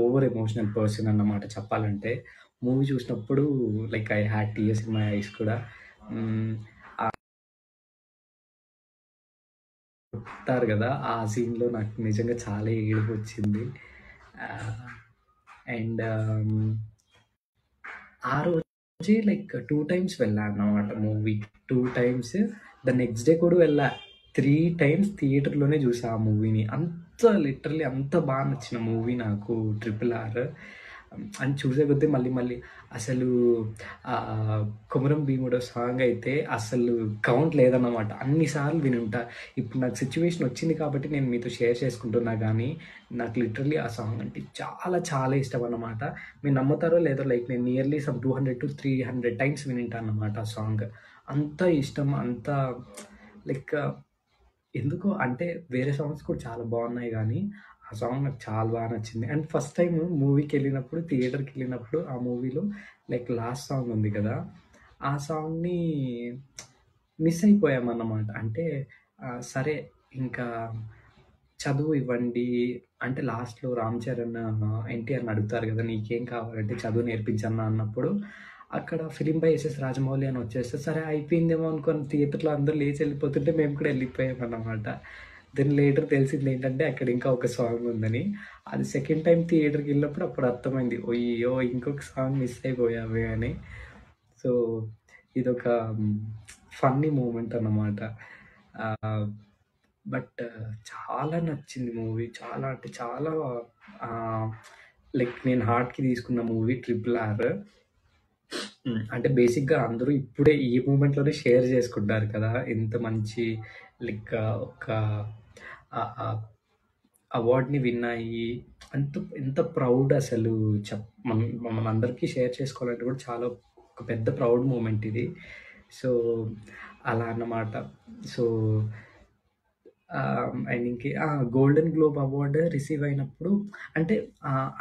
Over emotional person అన్నమాట చెప్పాలంటే. Movie చూసినప్పుడు like I had tears in my eyes కూడా. హ్మ్. చెప్తారు గదా! ఆ సీన్‌లో నాకు నిజంగా చాలా ఏడుపొచ్చింది. ఆహ్, అండ్ ఆ రోజే లైక్ 2 టైమ్స్ వెళ్ళా అన్నమాట మూవీకి. 2 టైమ్స్ ద నెక్స్ట్ డే కూడా వెళ్ళా. 3 టైమ్స్ థియేటర్‌లోనే చూసా ఆ మూవీని. లిటరల్లీ అంత నచ్చిన మూవీ నాకు 'ట్రిపుల్ ఆర్.' అండ్ చూసే కొద్దీ మళ్ళీ మళ్ళీ అసలు 'కొమరం భీముడో' సాంగ్ అయితే అసలు కౌంట్ లేదన్నమాట. అన్ని సార్లు వినుంటా. ఇప్పుడు నాకు సిట్యుయేషన్ వచ్చింది కాబట్టి నేను మీతో షేర్ చేసుకుంటున్నా గానీ, నాకు లిటరల్లీ ఆ సాంగ్ అంటే చాలా చాలా ఇష్టమన్నమాట. మీరు నమ్ముతారో లేదో లైక్ నేను నియర్లీ సమ్ 200-300 టైమ్స్ వినుంటానన్నమాట ఆ సాంగ్. అంత ఇష్టం. అంత లైక్ ఎందుకో అంటే వేరే సాంగ్స్ కూడా చాలా బావున్నాయి గానీ, ఆ సాంగ్ నాకు చాలా నచ్చింది. అండ్ ఫస్ట్ టైమ్ మూవీకెళ్ళినప్పుడు, థియేటర్‌కెళ్ళినప్పుడు ఆ మూవీలో లైక్ లాస్ట్ సాంగ్ ఉంది కదా! ఆ సాంగ్‌ని మిస్ అయిపోయామన్నమాట. అంటే సరే ఇంకా చదువు ఇవ్వండి అంటే లాస్ట్‌లో 'రామ్ చరణ్' ఎన్టీఆర్‌ని అడుగుతారు కదా! "నీకేం కావాలంటే చదువు నేర్పించన్నా" అన్నప్పుడు అక్కడ ఫిల్మ్ బై ఎస్ఎస్ రాజమౌళి అని వచ్చేస్తే, సరే అయిపోయిందేమో అనుకోని థియేటర్‌లో అందరూ లేచి ఎళ్ళిపోతుంటే మేము కూడా ఎళ్ళిపోయామన్నమాట. దెన్ లేటర్ తెలిసిందేంటంటే అక్కడ ఇంకా ఒక సాంగ్ ఉందని. అది సెకండ్ టైమ్ థియేటర్‌కెళ్ళినప్పుడు అప్పుడు అర్థమైంది. అయ్యో! ఇంకొక సాంగ్ మిస్ అయిపోయామే అని. సో, ఇదొక ఫన్నీ మూమెంట్ అన్నమాట. ఆహ్, బట్ చాలా నచ్చింది మూవీ. చాలా అంటే చాలా ఆహ్, లైక్ నేను హార్ట్‌కి తీసుకున్న మూవీ 'ట్రిపుల్ ఆర్.' అంటే బేసిక్‌గా అందరూ ఇప్పుడే ఈ మూమెంట్‌లోనే షేర్ చేసుకుంటారు కదా! ఇంత మంచి లైక్ ఒక ఆహ్, ఆహ్, అవార్డ్‌ని విన్ అయ్యి ఎంత ప్రౌడ్ అసలు మనందరికీ షేర్ చేసుకోవాలంటే కూడా చాలా ఒక పెద్ద ప్రౌడ్ మూమెంట్ ఇది. సో, అలా అన్నమాట. So, and golden globe award receive అయినప్పుడు అంటే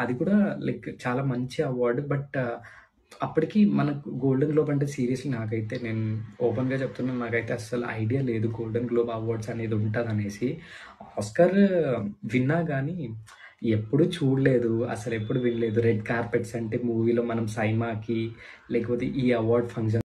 అది కూడా లైక్ చాలా మంచి అవార్డ్. బట్ అప్పటికి మనకు గోల్డెన్ గ్లోబ్ అంటే సీరియస్‌లీ నాకైతే నేను ఓపెన్‌గా చెప్తున్నాను. నాకైతే అస్సలు ఐడియా లేదు గోల్డెన్ గ్లోబ్ అవార్డ్స్ అనేది ఉంటదనేసి. ఆస్కార్ విన్నా గానీ ఎప్పుడు చూడలేదు. అసలెప్పుడు వినలేదు. రెడ్ కార్పెట్స్ అంటే మూవీలో మనం 'సైమాకి' లేకపోతే ఈ అవార్డ్ ఫంక్షన్